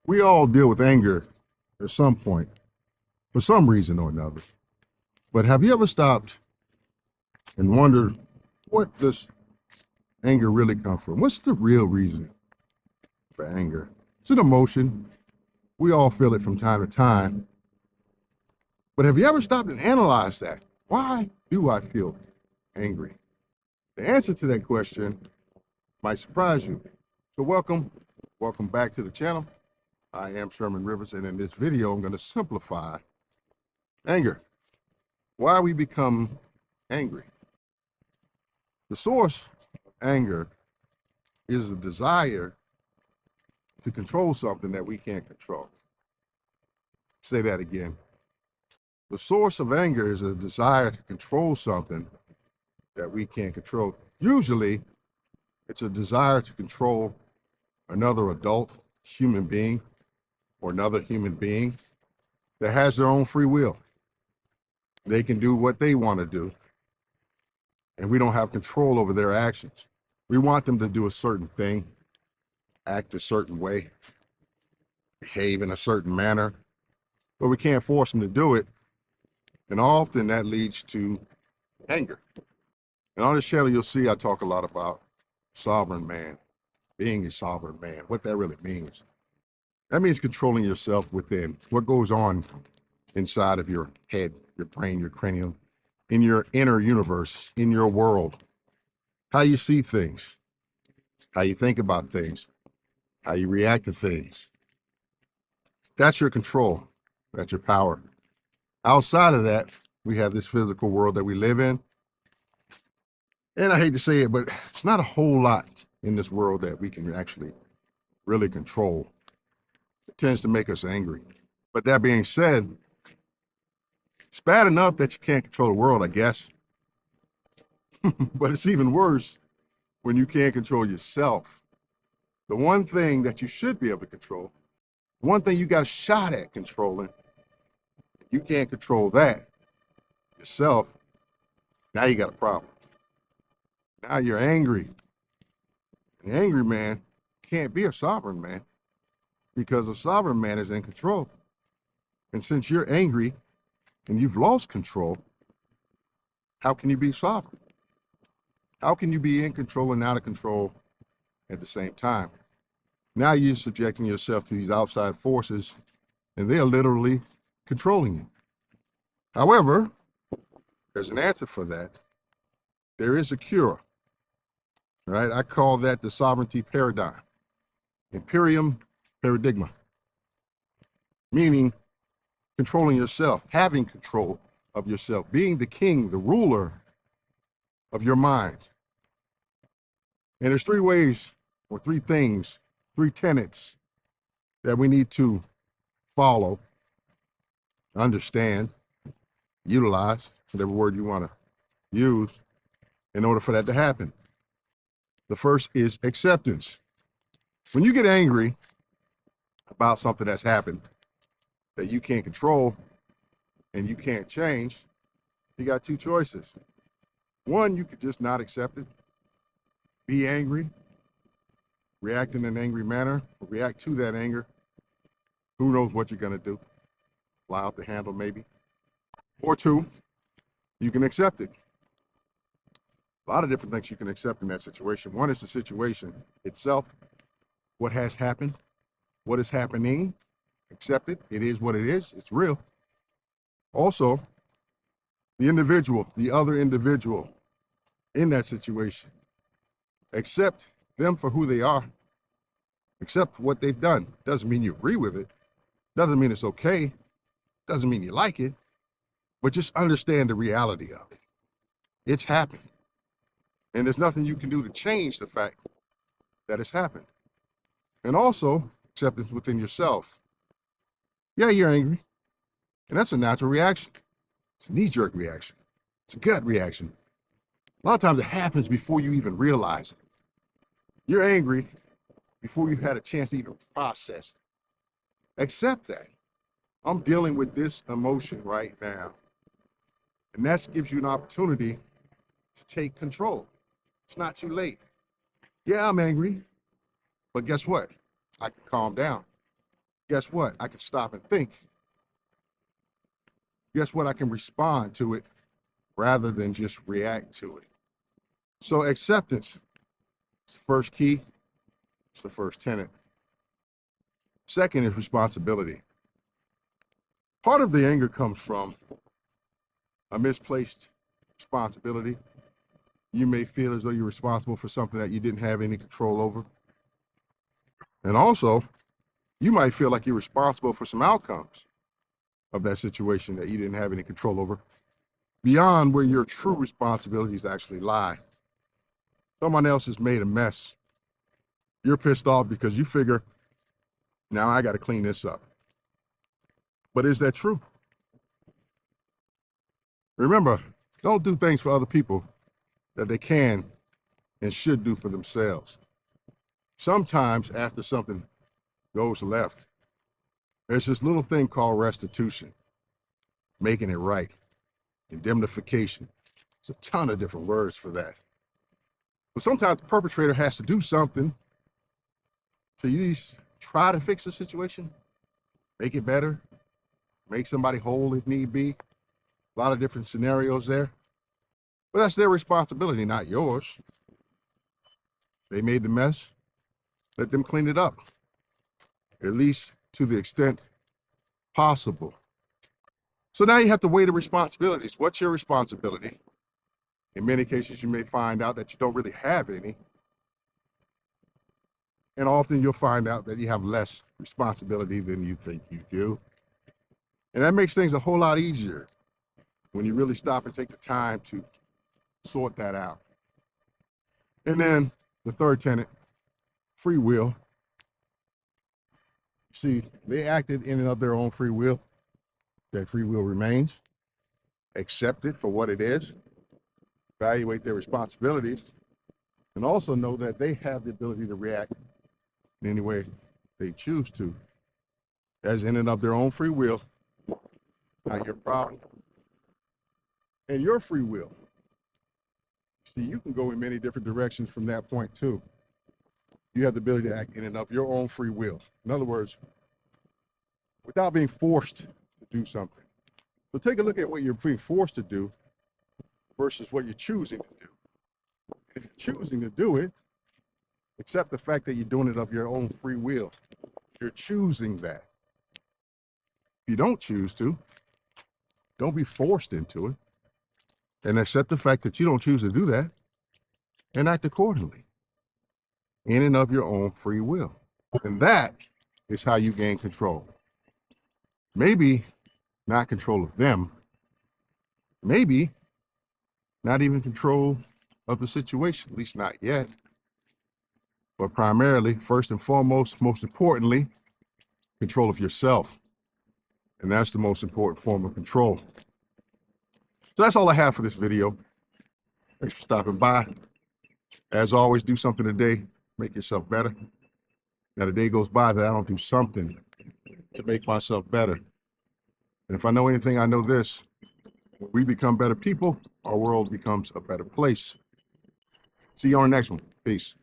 We all deal with anger at some point, for some reason or another. But have you ever stopped and wondered, what does anger really come from? What's the real reason for anger? It's an emotion. We all feel it from time to time. But have you ever stopped and analyzed that? Why do I feel angry? The answer to that question might surprise you. So welcome back to the channel. I am Sherman Rivers, and in this video, I'm going to simplify anger. Why we become angry. The source of anger is the desire to control something that we can't control. Say that again. The source of anger is a desire to control something that we can't control. Usually, it's a desire to control another adult human being or another human being that has their own free will. They can do what they want to do, and we don't have control over their actions. We want them to do a certain thing, act a certain way, behave in a certain manner, but we can't force them to do it. And often that leads to anger. And on this channel, you'll see I talk a lot about sovereign man, being a sovereign man, what that really means. That means controlling yourself within, what goes on inside of your head, your brain, your cranium, in your inner universe, in your world, how you see things, how you think about things, how you react to things. That's your control. That's your power. Outside of that, we have this physical world that we live in. And I hate to say it, but it's not a whole lot in this world that we can actually really control. It tends to make us angry. But that being said, it's bad enough that you can't control the world, I guess. But it's even worse when you can't control yourself. The one thing that you should be able to control, one thing you got a shot at controlling, you can't control that yourself. Now you got a problem. Now you're angry. An angry man can't be a sovereign man because a sovereign man is in control. And since you're angry and you've lost control, how can you be sovereign? How can you be in control and out of control at the same time? Now you're subjecting yourself to these outside forces, and they're literally controlling you. However, there's an answer for that. There is a cure, right? I call that the sovereignty paradigm, imperium paradigma, meaning controlling yourself, having control of yourself, being the king, the ruler of your mind. And there's three ways, or three things, three tenets that we need to follow, understand, utilize, whatever word you want to use, in order for that to happen. The first is acceptance. When you get angry about something that's happened that you can't control and you can't change, you got two choices. One, you could just not accept it, be angry, react in an angry manner, or react to that anger. Who knows what you're going to do? Fly out the handle, maybe. Or two, you can accept it. A lot of different things you can accept in that situation. One is the situation itself, what has happened, what is happening. Accept it. It is what it is. It's real. Also, the individual, the other individual in that situation. Accept them for who they are. Accept what they've done. Doesn't mean you agree with it. Doesn't mean it's okay. Doesn't mean you like it. But just understand the reality of it. It's happened. And there's nothing you can do to change the fact that it's happened. And also, acceptance within yourself. Yeah, you're angry. And that's a natural reaction. It's a knee-jerk reaction. It's a gut reaction. A lot of times it happens before you even realize it. You're angry before you've had a chance to even process it. Accept that. I'm dealing with this emotion right now. And that gives you an opportunity to take control. It's not too late. Yeah, I'm angry. But guess what? I can calm down. guess what? I can stop and think. Guess what? I can respond to it rather than just react to it. So acceptance is the first key. It's the first tenet. Second is responsibility. Part of the anger comes from a misplaced responsibility. You may feel as though you're responsible for something that you didn't have any control over. And also, you might feel like you're responsible for some outcomes of that situation that you didn't have any control over, beyond where your true responsibilities actually lie. Someone else has made a mess. You're pissed off because you figure, now I got to clean this up. But is that true? Remember, don't do things for other people that they can and should do for themselves. Sometimes after something goes left, there's this little thing called restitution, making it right, indemnification. There's a ton of different words for that. But sometimes the perpetrator has to do something to at least try to fix the situation, make it better, make somebody whole if need be. A lot of different scenarios there. But that's their responsibility, not yours. They made the mess. Let them clean it up, at least to the extent possible. So now you have to weigh the responsibilities. What's your responsibility? In many cases, you may find out that you don't really have any. And often you'll find out that you have less responsibility than you think you do. And that makes things a whole lot easier when you really stop and take the time to sort that out. And then the third tenet, free will. See, they acted in and of their own free will. That free will remains. Accept it for what it is. Evaluate their responsibilities. And also know that they have the ability to react in any way they choose to, as in and of their own free will, not your problem. And your free will. See, you can go in many different directions from that point too. You have the ability to act in and of your own free will. In other words, without being forced to do something. So take a look at what you're being forced to do versus what you're choosing to do. If you're choosing to do it, accept the fact that you're doing it of your own free will. You're choosing that. If you don't choose to, don't be forced into it, and accept the fact that you don't choose to do that and act accordingly in and of your own free will. And that is how you gain control. Maybe not control of them, maybe not even control of the situation, at least not yet. But primarily, first and foremost, most importantly, control of yourself. And that's the most important form of control. So that's all I have for this video. Thanks for stopping by. As always, do something today, make yourself better. Now the day goes by that I don't do something to make myself better. And if I know anything, I know this. When we become better people, our world becomes a better place. See you on the next one. Peace.